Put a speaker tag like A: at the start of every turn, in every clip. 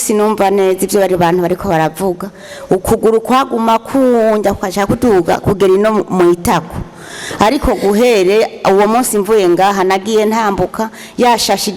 A: Sinumva neza ivyo bari bantu bariko baravuga ukuguru kwaguma kunja kwashaka kuduga kugera ino mu itako ariko guhere uwo munsi mvuye ngaha nagiye ntambuka yashasha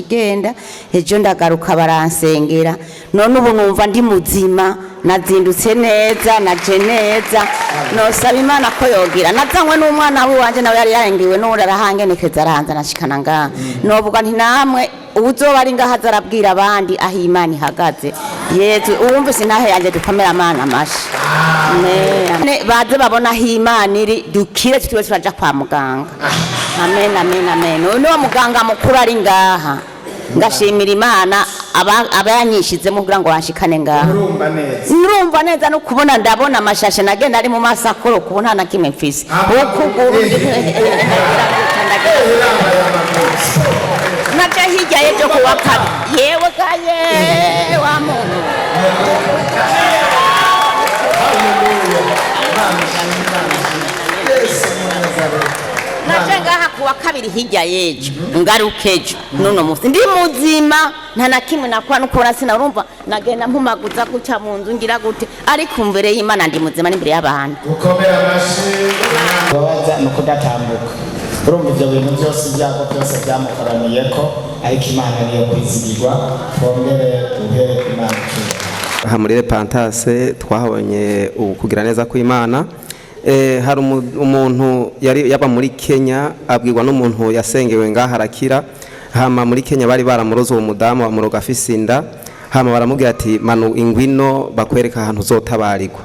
A: igenda ejo ndagaruka baransengera none ubu numva ndi muzima nazindutse neza naje neza nosaba Imana ko yogira nazanywe n'umwana wanje nawe yari yarengiwe n'ura arahangenekeza aranza nashikana ngaha novuga nti namwe uzoba ari ngaha zarabwira abandi aho Imana ihagaze Yezu uwumva sinahe yanje dukomera Imana amashi baze babona aho Imana iri dukire tutwe turaja kwa muganga amen amen amen uno muganga mukuru ari ngaha ngashimira Imana abanyishizemo kugira ngo washikane ngaha nurumva neza no kubona ndabona amashashe nagenda ari mu masakoro kubona na kimwe mfise ukuguru naje hirya yejo kuwa kabiri yewe kaye wa muntu naje ngaha kuwa kabiri hirya yejo ngarukejo none musi ndi muzima nta na kimwe nakwa nukora sinarumva nagenda mpumaguza guca mu nzu ngira gute ariko mbere y'Imana ndi muzima n'imbere y'abantu
B: gukomera amashi babaza no kudatambuka urumva ivyo bintu byose byako byose byamukoraniye ko ariko Imana niyo kwizigirwa twongere duhere Imana
C: aha muri Repentance twahabonye ukugira neza ku Imana hari umuntu yari yaba muri Kenya abwirwa n'umuntu yasengewe ngaha arakira hama muri Kenya bari baramuroza uwo mudamu bamuroga afise inda hama baramubwira ati manu ingwino bakwereka ahantu uzotabarirwa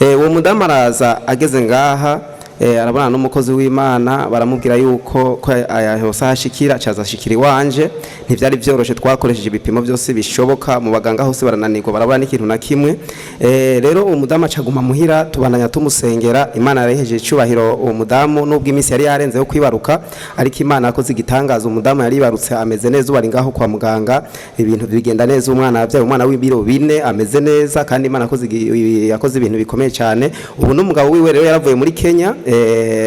C: uwo mudamu araza ageze ngaha arabana n'umukozi w'Imana baramubwira yuko ko ayahose hashikira caza shikiri wanje ntivyari vyoroshe twakoresheje ibipimo byose bishoboka mu baganga hose barananirwa barabana n'ikintu na kimwe rero umudamu acaguma muhira tubananya tumusengera Imana yareheje icubahiro uwo mudamu nubwo iminsi yari yarenzeho kwibaruka ariko Imana yakoze igitangaza umudamu yari barutse ameze neza ubari ngaho kwa muganga ibintu bigenda neza umwana yavyaye umwana w'ibiro 4 ameze neza kandi Imana yakoze ibintu bikomeye cyane ubu n'umugabo wiwe rero yaravuye muri Kenya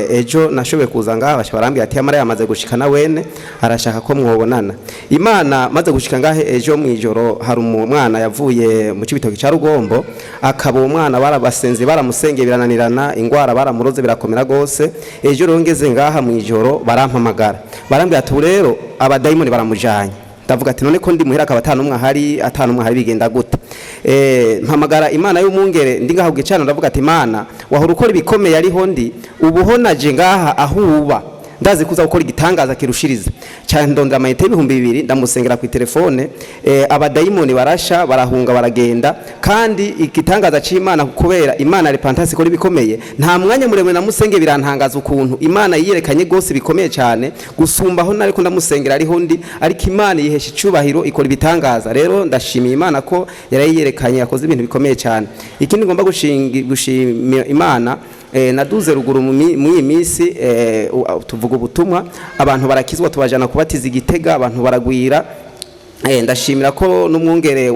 C: ejo nashoboye kuza ngaha bashabarambye ati amara yamaze gushikana wene arashaka ko mwobonana Imana maze gushika ngahe ejo mwijoro hari umwana yavuye mu cibitoki ca Rugombo akaba umwana barabasenze baramusenge birananirana ingwara baramuroze birakomera gose ejo rongeze ngaha mwijoro barampamagara barambye ati rero abadayimoni baramujanye ndavuga ati none ko ndi muhira akaba atanumwe hari bigenda gute mpamagara Imana y'umungere ndi ngaho gicana ndavuga ati Imana wahora ukora ibikomeye ariho ndi ubuhonaje ngaha ahuba ndazi kuza gukora igitangaza kirushiriza cyane ndondera amayete 200 ndamusengera ku telefone abadayimoni barasha barahunga baragenda kandi igitangaza c'Imana kubera Imana Repentance ikora ibikomeye nta mwanya muremwe namusenge birantangaza ukuntu Imana yiyerekanye gose bikomeye cyane gusumbaho nariko ndamusengera ariho ndi ariko Imana yihesha icubahiro ikora ibitangaza rero ndashimiye Imana ko yarayiyerekanye yakoze ibintu bikomeye cyane ikindi ngomba gushimira Imana naduze ruguru mu imisi tuvuga ubutumwa abantu barakizwa tubajana kubatiza Igitega abantu baragwira ndashimira ko n'umwungere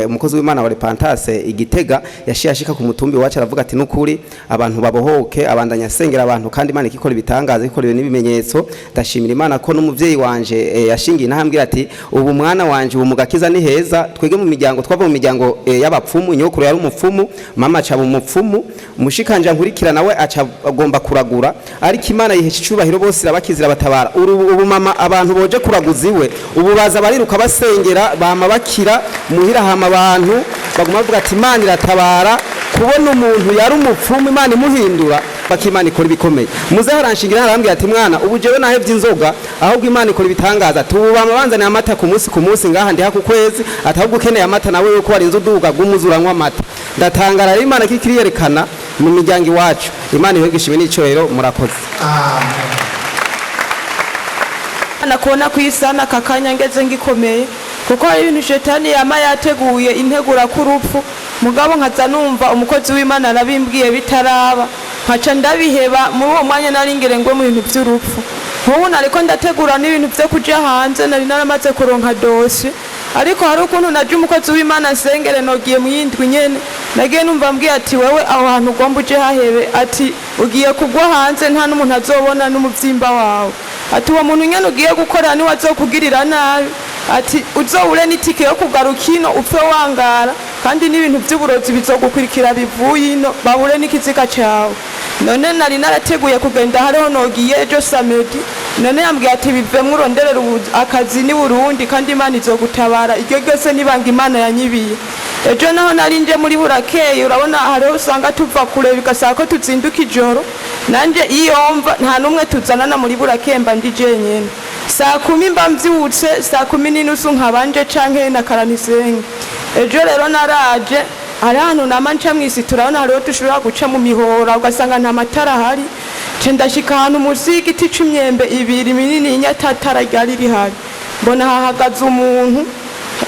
C: umukozi w'Imana wa Repentance Igitega yashika ku mutumbi wacu aravuga ati nukuri abantu babohoke abandanya sengera abantu kandi Imana ikikora ibitangaza ikora n'ibimenyetso ndashimira Imana ko n'umuvyeyi wanje yashingiye nahambira ati ubu mwana wanje umugakiza ni heza twege mu miryango twava mu miryango y'abapfumu nyokuru yari umupfumu mama aca mu mupfumu mushikanje nkurikira nawe aca agomba kuragura ariko Imana yihesha icubahiro bose irabakizira batabara ubu mama abantu boje kuraguziwe ubu baza bariruka basengera bama bakira muhira hama abantu baguma bavuga ati Imana iratabara kubona umuntu yari umupfumu Imana imuhindura bakimana ikora ibikomeye muze haranshingira arambwira ati mwana ubu jewe nahevye inzoga ahubwo Imana ikora ibitangaza tubama banzana amata ku munsi ngaha ndi haku kwezi atahubwo ukeneye amata nawe yuko wari inzo duga gumuzuranywa amata ndatangara Imana kikiriyerekana mu miryango iwacu Imana ihegishime n'icorero murakoze
D: nakubona kwisana kakanya ngeze ngikomeye kuko hari ibintu shetani yama yateguye integura kurupfu mugabo nkaza numva umukozi w'Imana arabimbwiye bitaraba nkaca ndabiheba muri uwo mwanya naringere ngo mu bintu by'urupfu nkubu nariko ndategura n'ibintu byo kuja hanze nari naramaze kuronka dosi ariko hari ukuntu naje umukozi w'Imana nsengere nogiye mu yindwi nyene nagiye numva mbwiye ati wewe aho hantu ugomba uje hahebe ati ugiye kugwa hanze nta n'umuntu azobona n'umuvyimba wawe ati uwo muntu nyene ugiye gukora ni wazokugirira nabi ati uzowure n'itike yo kugaruka ino upfe wangara kandi n'ibintu by'uburozi bizogukurikira bivuye ino bahure n'ikiziga cyawe. None nari narateguye kugenda hariho nogiye ejo samedi, none yambwiye ati bivemwe uronderera akazi ni Burundi kandi Imana izogutabara, iryo ryose nibanga Imana yanyibiye. Ejo naho nari nje muri Burakeye, urabona hariho usanga tuva kure bigasaba ko tuzinduka ijoro, nanje iyomva nta numwe tuzanana muri Burakeye mba ndi jenyene. Saa 10 mba mvyutse, saa 10:30 nkabanje canke na karanisenge. Ejo rero naraje hari ahantu namanca mwisi turabona hariho dushobora guca mu mihora ugasanga nta matara hari, ce ndashika ahantu munsi y'igiti c'imyembe ibiri minini inyatatara ryari rihari, mbona hahagaze umuntu,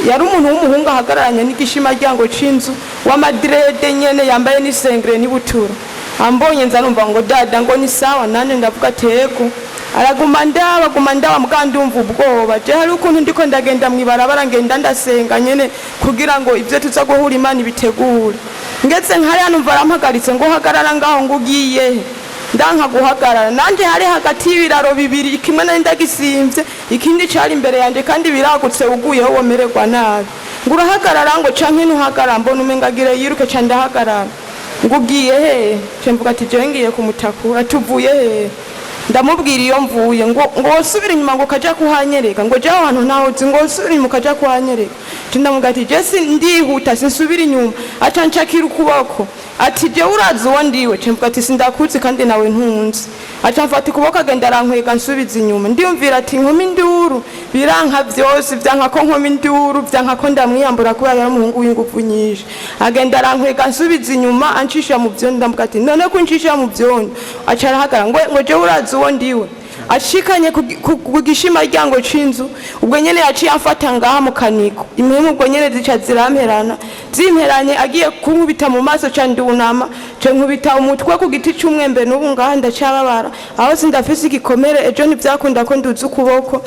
D: yari umuntu w'umuhungu ahagararanye n'igishima ryango c'inzu w'amadrede nyene yambaye n'isengre n'ibutura. Ambonye nza numva ngo dada ngo ni sawa, nane ndavuga teko araguma ndaba muga ndumva ubwoba. Je hari ukuntu ndiko ndagenda mwibarabara ngenda ndasenga nyene kugira ngo ivyo tuza guhura Imana ibitegure. Ngeze nkari numva arampagaritse ngo hagarara ngaho ngo ugiye, ndanka guhagarara. Nanje hari hagati y'ibiraro bibiri, kimwe nari ndagisimvye ikindi cari imbere yanje kandi biragutse uguyeho womererwa nabi. Ngo urahagarara ngo canke ntuhagarara, mbona umengagire yiruke ca ndahagarara. Ngo ugiye he? Ce mvuga ati je ngiye kumutakura. Tuvuye he? Ndamubwira iyo mvuye ngo usubira inyuma ngo kaja kuhanyereka, ngo je ahantu naho uzi ngo usubira inyuma kaja kuhanyereka. Ndamubwira ati je ndihuta sinsubira inyuma, aca nshakira ukuboko ati je urazi uwo ndiwe. Ce mvuga ati sindakuzi kandi nawe ntunzi. Aca mfata ukuboko agenda arankwega nsubiza inyuma. Ndiyumvira ati nkoma induru, biranka vyose vyanka ko nkoma induru, vyanka ko ndamwiyambura kubera yari umuhungu w'ingufu nyinshi. Agenda arankwega nsubiza inyuma ancisha mu vyondo. Ndamubwira ati none ko uncisha mu vyondo? Aca arahagara ngo je urazi uwo ndiwe. Ashikanye ku gishima ryango c'inzu, ubwo nyene yaciye amfata ngaha mu kaniko. Impumu ubwo nyene zica ziramperana, zimperanye agiye kunkubita mu maso ca ndunama, ce nkubita umutwe ku giti c'umwembe n'ubu ngaha ndacababara. Aho sindafise igikomere, ejo ntivyakunda ko nduza ukuboko,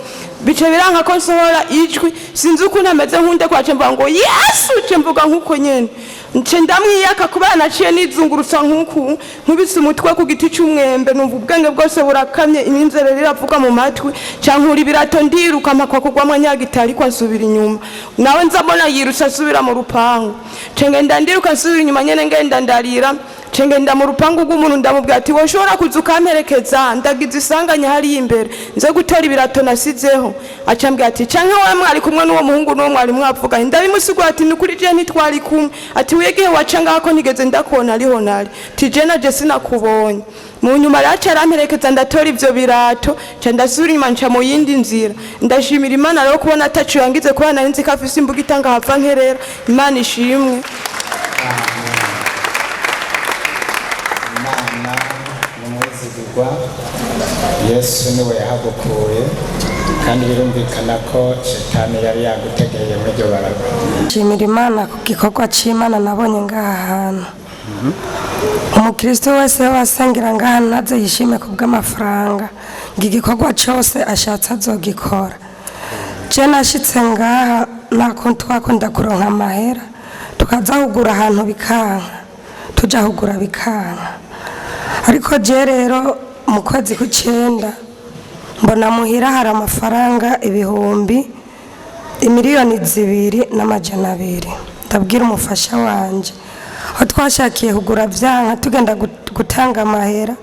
D: bice biranka ko nsohora ijwi, sinzi ukuntu ameze nkunde kwace mvuga ngo Yesu, ce mvuga nkuko nyene. Nce ndamwiyaka kubera naciye nizungurutsa nkuku, nkubise umutwe ku giti c'umwembe, numva ubwenge bwose burakamye, iminzere riravuga mu matwi, cankura ibirato ndiruka mpakwa kugwamwa nyagitari kwa nsubira inyuma. Nawe nzabona yirutse asubira mu rupangu, ce ngenda ndiruka nsubira inyuma nyene ngenda ndarira. Ce ngenda mu rupangu rw'umuntu ndamubwira ati wowe ushobora kuza ukamperekeza, ndagize isanganya hari imbere nze gutora ibirato nasizeho. Aca ambwira ati canke wowe mwari kumwe n'uwo muhungu n'uwo mwari mwavuganye? Ndabimusigura ati nukuri je ntitwari kumwe. Ati wigihe waca ngaho ko nigeze ndakubona ariho nari. Ati je naje sinakubonye. Mu nyuma raca aramperekeza ndatora ivyo birato, ca ndasubira inyuma nca mu yindi nzira. Ndashimira Imana rero kubona atacu yangize kubera nari nzi ko afise imbuga itanga hava nkerera. Imana ishimwe.
B: Yesu niwe yahagukuye kandi birumvikana ko Shetani yari yagutegeye muri ryo barabara.
E: Nshimira Imana ku gikorwa c'Imana nabonye ngaha hantu. Umukristo wese wasengera ngaha naze yishime ku bw'amafaranga, igikorwa cyose ashatse azogikora. Je nashitse ngaha nako twakunda kuronka amahera, tukaza kugura ahantu bikanka, tuja kugura bikanka. Ariko je rero mu kwezi ku9 mbona muhira hari amafaranga ibihumbi 2,200,000. Ndabwira umufasha wanje aho twashakiye kugura vyanka, tugenda gutanga amahera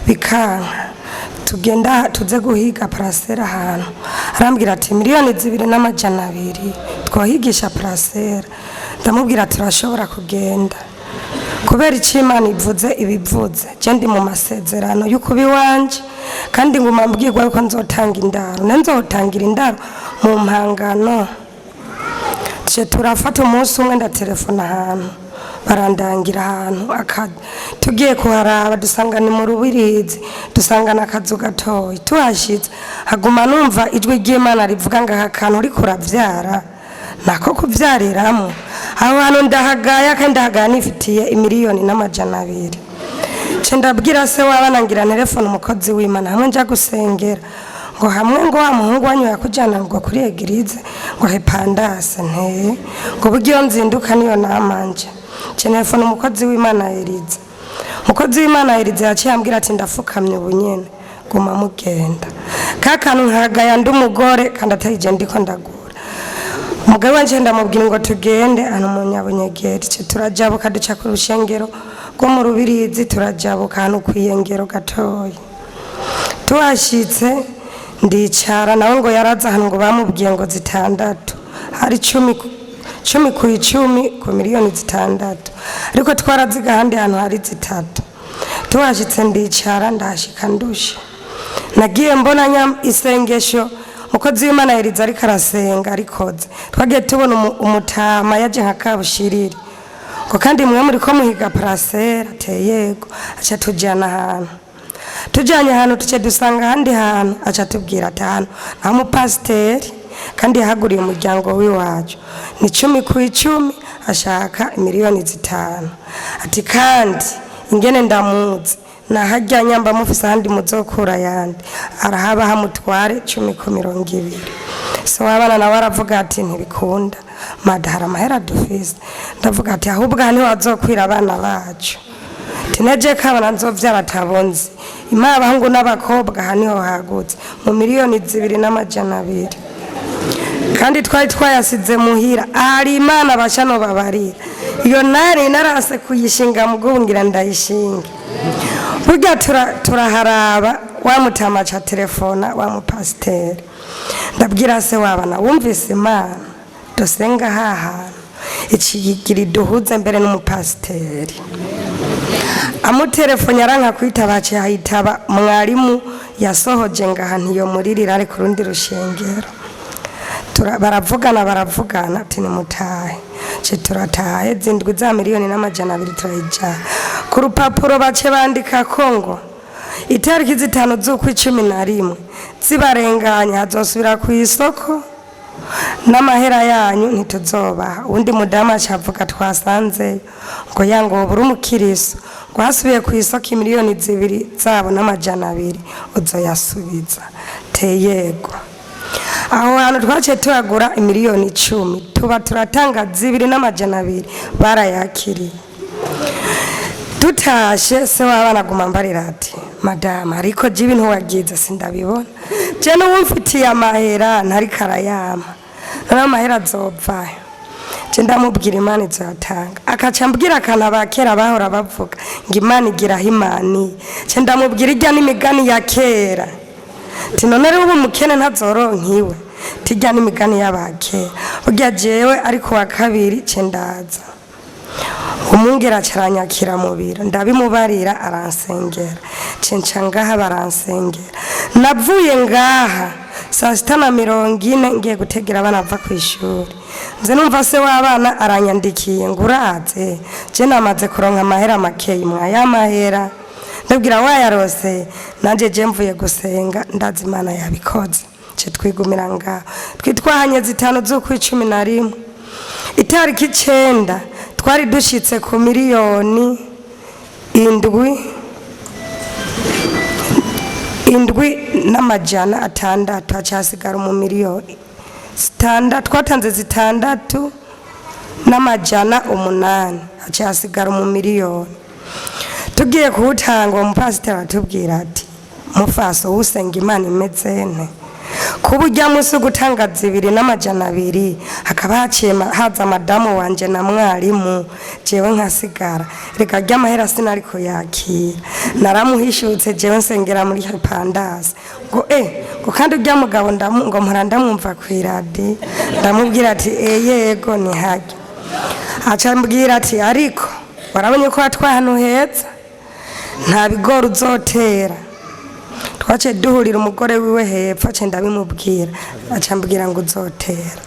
E: bikanka, tugenda tuze guhiga parasera ahantu. Arambwira ati 2,200,000 twahigisha parasera. Ndamubwira turashobora kugenda kubera icimana ivuze ibivuze. Je ndi mu masezerano y'ukubi wanje kandi nguma mbwirwa yuko nzotanga indaro, nenzotangira indaro mu mpangano. Je turafata umunsi umwe ndatelefona ahantu barandangira ahantu tugiye kuharaba dusanga ni mu Rubirizi, dusangana akazu gatoyi. Tuhashitse haguma numva ijwi ry'Imana rivuga ngo aka kantu uri kuravyara nako kuvyariramo. Aho hantu ndahagaya kandi ndahagaya nifitiye 1,200,000. Ce ndabwira se wabana ngira telefone umukozi w'Imana hamwe nja gusengera ngo hamwe ngo wa muhungu wanyu yakujana ngo kuri egirize ngo hepandase nteye ngo bugiyo nzinduka niyo namanje. Ce telefone umukozi w'Imana Elize. Umukozi w'Imana Elize yaciye ambwira ati ndafukamye ubunyene guma mugenda. Kakantu nkagaya ndi umugore kandi atayije ndiko ndagura. umugabo wanje ndamubwira ngo tugende hano mu Nyabunyegeri turajabuka duca ku rushengero rwo mu Rubirizi turajabuka hano kwiyengero gatoya tuhashitse ndicara nawe ngo yaraza hano ngo bamubwiye ngo zitandatu hari 10 ku 10 ku miliyoni 6 ariko twaraziga handi hano hari 3 tuhashitse ndicara ndashika ndushe nagiye mbona isengesho mukozi w'Imana Eliza ariko arasenga arikoze twagiye tubona umutama yaje nka kabushiriri ko kandi mwe muri ko muhiga parasera teyego acha tujana ahantu tujanye ahantu tuce dusanga handi hantu acha tubwira atanu nta mupasiteri kandi yahaguriye umuryango w'iwacu ni 10 ku 10 ashaka miliyoni 5 ati kandi ingene ndamuzi nahajya nyamba mufisa handi muzokura yandi arahaba hamutware 10 ku 20 so abana na baravuga ati ntibikunda madahara amahera dufise ndavuga ati ahubwo hani wazokwira abana bacu tineje kabana nzovyara tabonzi imana abahungu n'abakobwa haniho hagutse mu miliyoni 2,200 kandi twari twayasize muhira ari imana bashano babarira iyo nari narase kuyishinga mugubungira ndayishinga burya turaharaba wamutama cha telefona wa mupasiteri ndabwira se wabana wumvise imana dusenga haha ikigiri duhuze mbere n'umupasiteri amutelefone yaranka kwitaba cyahitaba mwarimu yasohoje ngaha ntiyo muririra ari ku rundi rushengero baravugana ati ni mutahe turatahe zindwi za miliyoni n'amajana 2 turayijana ku rupapuro bace bandika Kongo itariki 5 z'ukwi11 zibarenganya hazosubira ku isoko n'amahera yanyu ntituzoba undi mudama acavuga twasanze ngo yango buri umukiriso ngo hasubiye ku isoko miliyoni 2 zabo n'amajana 2 uzoyasubiza teyego aho hantu twace turagura miliyoni 10 tuba turatanga 2,200 barayakiriye tutashe se wabana gumambarira ati madama ariko jibi ntuwagize sindabibona je no wumfitiye amahera ntari karayama nara mahera zopfa je ndamubwira Imana izatanga akaca mbwira kana bakera bahora bavuga ngo Imana igira himani je ndamubwira ijya n'imigani ya kera tinonere ubu mukene ntazoronkiwe tijya n'imigani y'abakera burya jewe ariko wa kabiri cendaza umungera caranyakira mu biro ndabimubarira aransengera cenca ngaha baransengera navuye ngaha saa 6:40 ngiye gutegera abana bava ku ishuri nze numva se w'abana aranyandikiye nguraze je namaze kuronka amahera makeyi mwayamahera ndabwira wayarose nanje je mvuye gusenga ndazi Imana yabikoze ce twigumira ngaho twitwahanye 5 z'ukwi11 itariki 9 twari dushitse ku miliyoni 7 n'amajana 6 acasigara mu miliyoni 6 twatanze 6 n'amajana 8 acasigara mu miliyoni tugiye kuwutanga umupasiteri atubwira ati mufaso usenga Imana imezene kuburya musi gutanga 2,200 hakaba haza madamu wanje na mwarimu jewe nkasigara reka ry'amahera sinariko yakira naramuhishutse jewe nsengera muri Pandas ngo ngo kandi urya mugabo ngo mpora ndamwumva ku iradi ndamubwira ati yego ni hage aca mbwira ati ariko warabonye ko watwahano heza nta bigoro uzotera twace duhurira umugore wiwe hepfo ace ndabimubwira acambwira ngo uzotera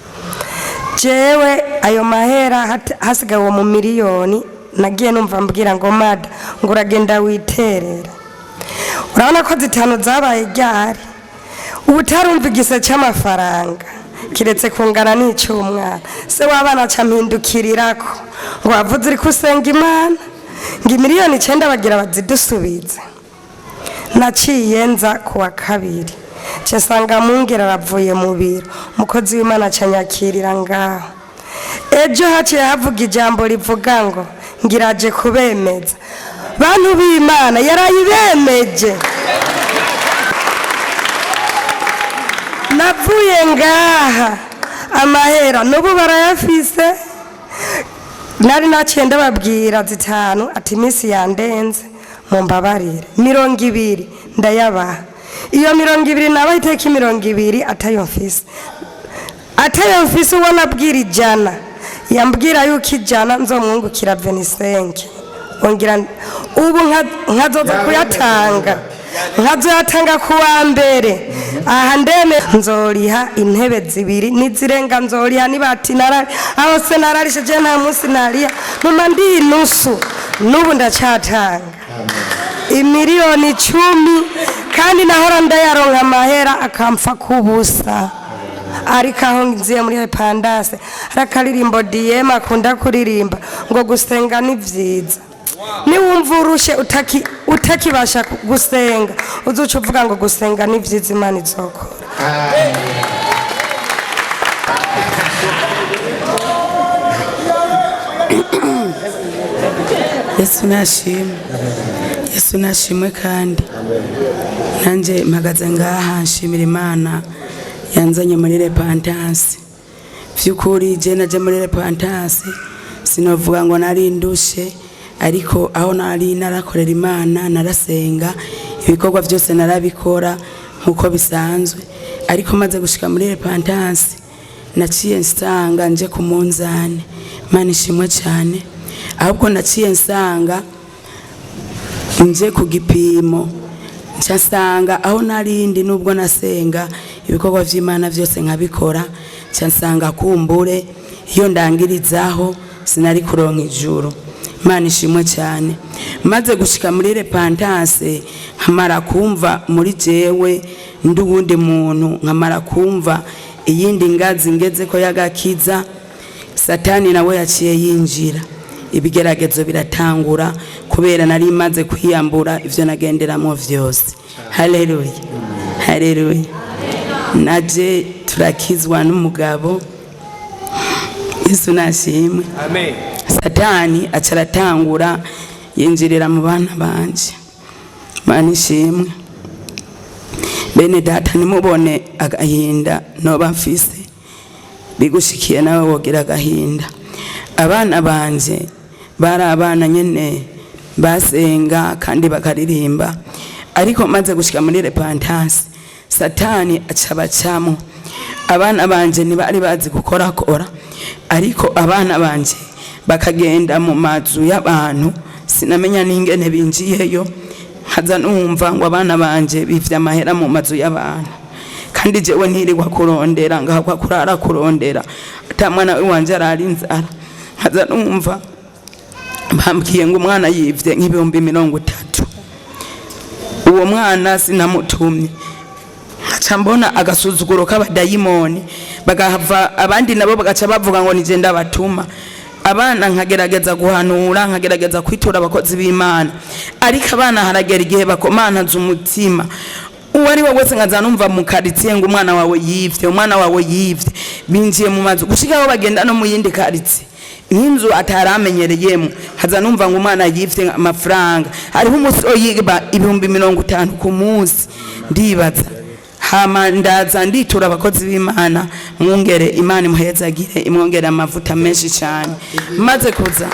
E: jewe ayo mahera hasigaye mu miliyoni nagiye numva mbwira ngo mada ngo uragenda witerera urabona ko 5 zabaye ryari ubutarumva igise cy'amafaranga kiretse kungana n'icyumwana se wabana campindukirirako ngo wavuze uri kusenga Imana ngo miliyoni 9 bagira bazidusubize naciye nza kuwa kabiri cyasanga mungera aravuye mu biro mukozi w'Imana canyakirira ngaho ejo haciye havuga ijambo rivuga ngo ngiraje kubemeza bantu b'Imana yarayibemeje navuye ngaha amahera n'ubu barayafise nari naciye ndababwira zitanu ati iminsi yandenze mumbabarire 20 ndayabaha iyo 20 nabaha iteka 20 atayo mfise uwo nabwira ijana yambwira yuko ijana nzomwungukira 25 ongera ubu nkazoza kuyatanga nkazoyatanga kuwa mbere aha ndeme nzoriha intebe 2 nizirenga nzoriha nibati narari aho se nararishe je nta munsi nariya numa ndi inusu n'ubu ndacatanga imiliyoni 10 kandi nahora ndayaronka amahera akamfa kubusa ariko aho ngiye muri Pandase arakaririmbo DM akunda kuririmba ngo gusenga ni vyiza niwumva urushe utakibasha gusenga uzuca uvuga ngo gusenga ni vyiza Imana izokora
F: Yesu nashimwe kandi nanje mpagaze ngaha nshimira Imana yanzanye muri Repentance vyukuri je naje muri Repentance sinovuga ngo nari ndushe ariko aho nari narakorera Imana narasenga ibikorwa byose narabikora nkuko bisanzwe ariko maze gushika muri Repentance naciye nsanga nje ku munzane Imana ishimwe cyane ahubwo naciye nsanga nje ku gipimo nsanga aho narindi nubwo nasenga ibikorwa vy'Imana byose nkabikora nsanga kumbure iyo ndangirizaho sinari kuronka ijuru Imana ishimwe cyane maze gushika muri Repentance nkamara kumva muri jewe nduwundi muntu nkamara kumva iyindi ngazi ngeze ko yagakiza Satani nawe yaciye yinjira ibigeragezo biratangura kubera nari maze kwiyambura ivyo nagenderamo vyose haleluya haleluya naje turakizwa n'umugabo Yesu nashimwe amen Satani acaratangura yinjirira mu bana banje Imana ishimwe bene data nimubone agahinda no bafise bigushikiye nawe wogira agahinda abana banje bari abana nyene basenga kandi bakaririmba ariko maze gushika muri Repentance Satani acabacamo abana banje ntibari bazi gukora ariko abana banje bakagenda mu mazu y'abantu sinamenya n'ingene binjiyeyo haza numva ngo abana banje bivye amahera mu mazu y'abantu kandi jewe ntirirwa kurondera ngahakwa kurara kurondera atamwana wanje arari inzara haza numva bambwiye ngo umwana yivye nk'ibihumbi 30 uwo mwana sinamutumye aca mbona agasuzuguro k'abadayimoni bagahava abandi nabo bagaca bavuga ngo nije ndabatuma abana nkagerageza guhanura nkagerageza kwitura abakozi b'Imana ariko abana haragera igihe bakomantaza umutima uwari we wese nkaza numva mu quartier ngo umwana wawe yivye binjiye mu mazu gushikaho bagenda no mu yindi quartier n'inzu ataramenyereyemo haza numva ngo umwana yivye amafaranga hariho umunsi oyiba ibihumbi 50 ku munsi ndibaza hama ndaza nditura abakozi b'Imana mwongere Imana imuhezagire imwongere amavuta menshi cyane maze kuza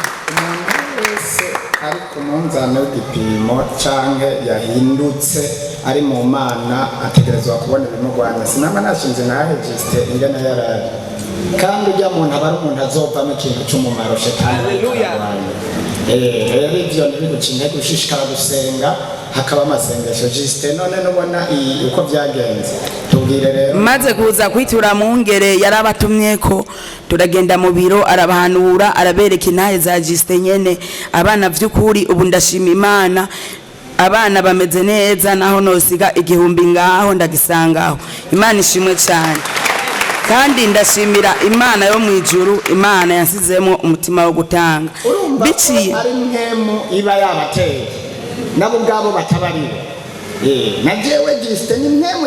B: ariko munzane w'igipimo canke yahindutse ari mu Mana ategerezwa kubona ibimugwanya sinama nashinze na register ingene yarari kandi ujya muntu abari umuntu azovamo ikintu cy'umumaro shetani haleluya rero ivyo ntibigucinye gushishikara gusenga hakaba amasengesho juste none nubona uko byagenze tubwire rero
F: maze kuza kwitura mu ngere yarabatumyeko turagenda mu biro arabahanura arabereka intahe za juste nyene abana vy'ukuri ubu ndashima Imana abana bameze neza naho nosiga igihumbi ngaho ndagisangaho Imana ishimwe cyane kandi ndashimira Imana yo mwijuru Imana yansizemo umutima wo gutanga biciye
B: ari nkemu iba yabateye nabo ngabo batabarira najewe juste ni nkemu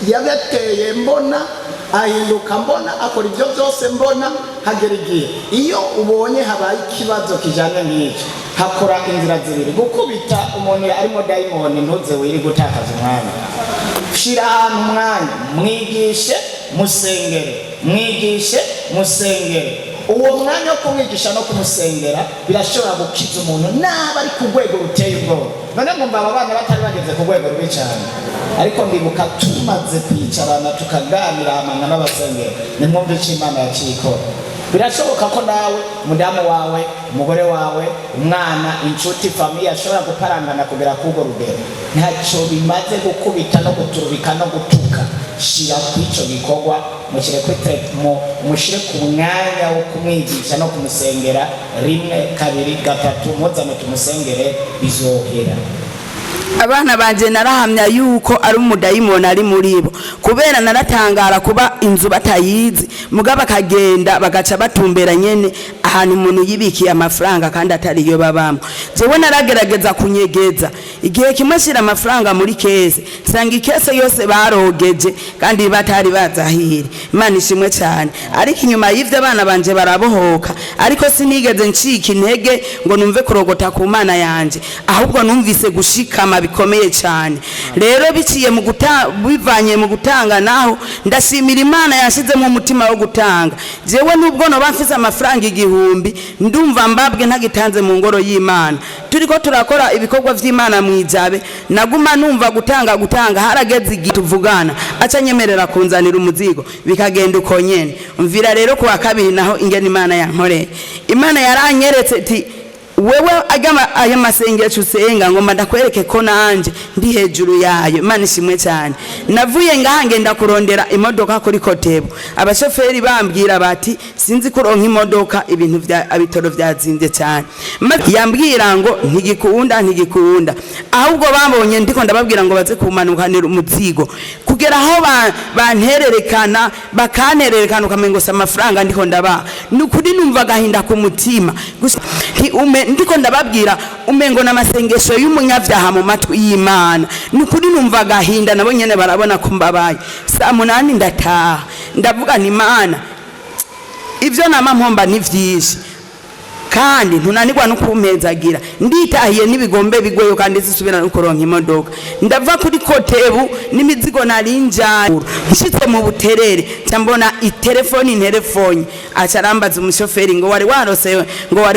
B: yabateye mbona ahinduka mbona akora ibyo byose mbona hagera igihe iyo ubonye habaye ikibazo kijanye n'icyo hakora inzira zibiri gukubita umuntu arimo daimoni ntuze wiri gutakaza umwanya shira ahantu umwanya mwigishe musengere mwigishe musengere. Uwo mwanya wo kumwigisha no kumusengera birashobora gukiza umuntu naba ari ku rwego ruteye ubwoba. None mwumva aba bana batari bageze ku rwego rubi cyane, ariko ndibuka tumaze kwicarana tukaganira hamwe n'abasengera, nimwumve icyo Imana yakikora. Birashoboka ko nawe mudamu wawe, umugore wawe, umwana, inshuti, famiye ashobora guparangana kugera k'urwo rugero. Ntacyo bimaze gukubita no guturubika no gutuka. Shira kw'icyo gikorwa, mushyire ku mwanya wo kumwigisha no kumusengera, rimwe kabiri gatatu, muzane tumusengere bizohera.
F: Abana banje narahamya yuko ari umudayimoni ari muri bo, kubera naratangara kuba inzu batayizi mugaba kagenda bagaca batumbera nyene ahantu umuntu yibikiye amafaranga kandi atari yo babamo. Jewe naragerageza kunyegeza, igihe kimwe shira amafaranga muri kese sanga ikese yose barogeje kandi batari bazahiri. Imana ishimwe cyane. Ariko inyuma y'ivyo abana banje barabohoka, ariko sinigeze ncika intege ngo numve kurogota ku Mana yanje, ahubwo numvise gushikama bikomeye cyane. Rero biciye mu bivanye mu gutanga, naho ndashimira Imana yashizemo umutima wo gutanga. Jewe nubwo no bafise amafaranga 1000 ndumva mbabwe ntagitanze mu ngoro y'Imana. Turiko turakora ibikorwa vy'Imana mwijabe, naguma numva gutanga harageze igihe tuvugana aca nyemerera kunzanira umuzigo bikagenda uko nyene. Umvira rero ku wa kabiri naho ingene Imana yankoreye. Imana yaranyeretse ati wewe aya masengesho usenga ngo ndakwereke ko nanje ndi hejuru yayo. Imana ishimwe cyane. Navuye ngahange ndakurondera imodoka kuri Kotebo, abashoferi bambwira bati sinzi kuronka imodoka, ibintu vya abitoro vyazinze cyane. Yambwira ngo ntigikunda, ahubwo bambonye ndiko ndababwira ngo baze kumanukanira umuzigo, kugera aho bantererekana bakanererekana ukamengo sa amafaranga ndiko ndaba. Nukuri numva gahinda ku mutima, ndiko ndababwira umengo n'amasengesho y'umunyavyaha mu matwi y'Imana. Nukuri numva gahinda, nabo nyene barabona kumbabaye. Saa 8 ndataha ndavuga ni Imana, ivyo nama mpomba ni vyinshi kandi ntunanirwa no kumpezagira. Nditahiye n'ibigombe bigoye kandi zisubira no kuronka imodoka. Ndava kuri Kotebu n'imizigo narinja nshitse mu Buterere cyambona telefone acarambaza umushoferi ngo wari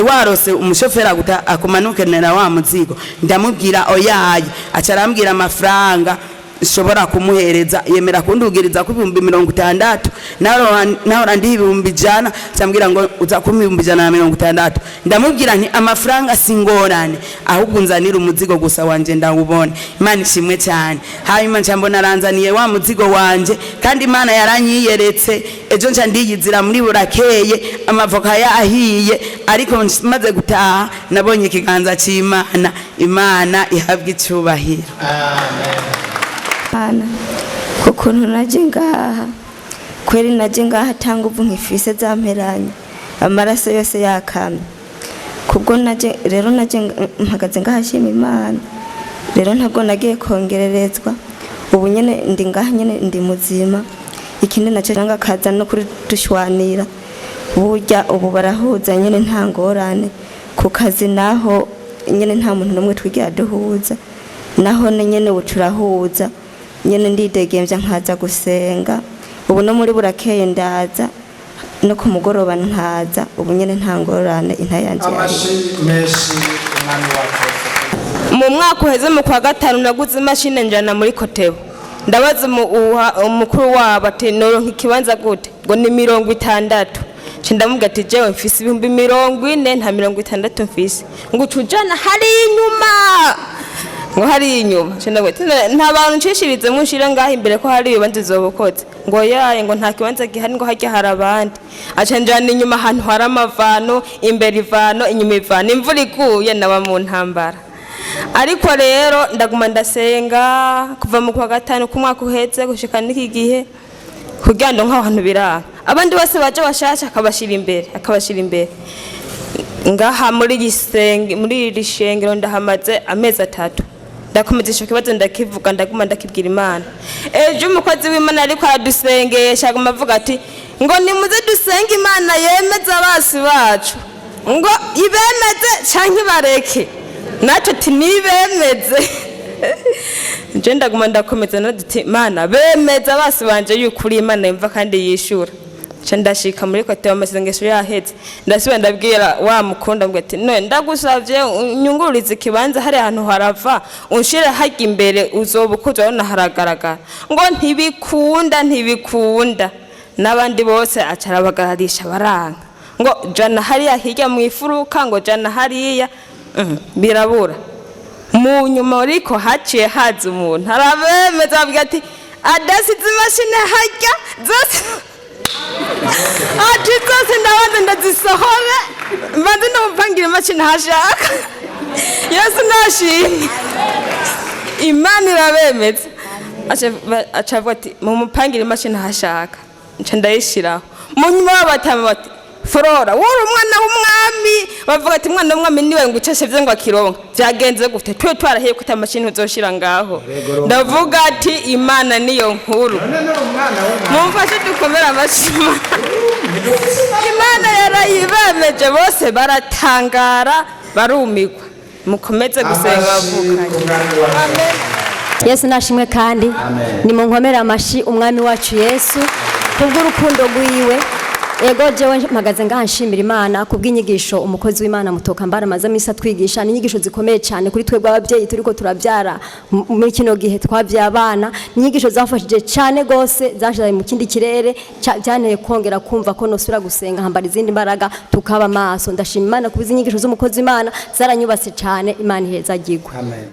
F: warose umushoferi akumanukenera wa muzigo. Ndamubwira oyaye, acarambwira amafaranga shobora kumuhereza, yemera kundugiriza ku 60,000 naho ndi 100 cyambwira ngo uza ku 160. Ndamubwira nti amafaranga singorane, ahubwo nzanira umuzigo gusa wanje ndawubone. Imana ishimwe cyane. Hanyuma cyambona aranzaniye wa muzigo wanje kandi Imana yaranyiyeretse. Ejo nca ndiyizira muri burakeye amavoka yahiye, ariko maze gutaha nabonye ikiganza cy'Imana. Imana ihabwe icyubahiro.
B: Amen.
G: Kukuntu naje ngaha kweri naje ngaha tanga ubu nkifise zamperanye amaraso yose yakamye. Kubwo naje rero naje mpagaze ngaha shima Imana. Rero ntabwo nagiye kongererezwa, ubu nyene ndi ngaha nyene ndi muzima. Ikindi naje ranga kaza no kuri dushwanira, burya ubu barahuza nyene nta ngorane. Ku kazi naho nyene nta muntu numwe twigira duhuza, naho nyene uturahuza nyene ndidegemvya nkaza gusenga. Ubu no muri burakeye ndaza no ku mugoroba nkaza, ubu nyene nta ngorane intayanje ari.
D: Mu mwaka uheze mu kwa gatanu naguze imashine njana muri Kotebo. Ndabaza umukuru wabo ati noronka ikibanza gute, ngo ni 60. Ndamubwira ati jewe mfise 40 nta 60 mfise, ngo tujana hari inyuma, ngo hari inyuma. Nta bantu nshishirize munshira ngaho imbere ko hari ibibanza zobokoze, ngo yaye ngo nta kibanza gihari, ngo hajya hari abandi. Aca njana inyuma ahantu hari amavano, imbere ivano, inyuma ivano. Imvura iguye naba mu ntambara. Ariko rero ndaguma ndasenga kuva mu kwa gatanu ku mwaka uhetse gushika n'iki gihe, kugira ngo nk'abantu biranga abandi bose baje bashasha akabashira imbere. Ngaha muri iri shengero ndahamaze amezi 3. Ndakomeza ico kibazo ndakivuga, ndaguma ndakibwira Imana. Ejo umukozi w'Imana ariko aradusengesha aguma avuga ati ngo nimuze dusenga Imana yemeza abasi bacu, ngo ibemeze canke bareke. Naco tinibemeze. Je ndaguma ndakomeza no duti Imana bemeza abasi banje y'ukuri Imana yumva kandi yishura. ndashika muri kote amasengesho yahetse ndasubira ndabwira wa mukunda mbwe ati none ndagusavye unyungururize ikibanza hari ahantu harava unshire hajya imbere uzobukuza ubona haragaragara ngo ntibikunda n'abandi bose acarabagarisha baranga ngo jana hariya hirya mu ifuruka ngo jana hariya birabura mu nyuma ariko haciye haza umuntu arabemeza avuga ati adasize imashini hajya zose ati zose ndabanza ndazisohora mbanze ndamupangira imashini hashaka yesu nashimye imana irabemeza acavuga ati mumupangira imashini hashaka nca ndayishiraho mu nyuma babatama bati Flora wuri umwana w'umwami bavuga ati mwana w'umwami niwe ngo ucashevye ngo akironka byagenze gute twe twarahiye ko tamashini uzoshira ngaho ndavuga ati imana niyo nkuru mumfashe dukomera amashima imana yarayibemeje bose baratangara barumigwa mukomeze gusenga bavukanye amen.
H: Yesu nashimwe kandi ni mu nkomera amashi umwami wacu Yesu kubw'urukundo rwiwe. Ego jewe mpagaze ngaha nshimira Imana kubw'inyigisho umukozi w'Imana Mutoka Mbara maze amisa twigisha n'inyigisho zikomeye cyane kuri twebwe ababyeyi turiko turabyara muri kino gihe twabyaye abana. Inyigisho zafashije cyane gose zashaye mu kindi kirere cyane kongera kumva ko nosura gusenga hambara izindi mbaraga tukaba maso. Ndashima Imana kubiza inyigisho z'umukozi w'Imana zaranyubase cyane. Imana iheza gigwa. Amen.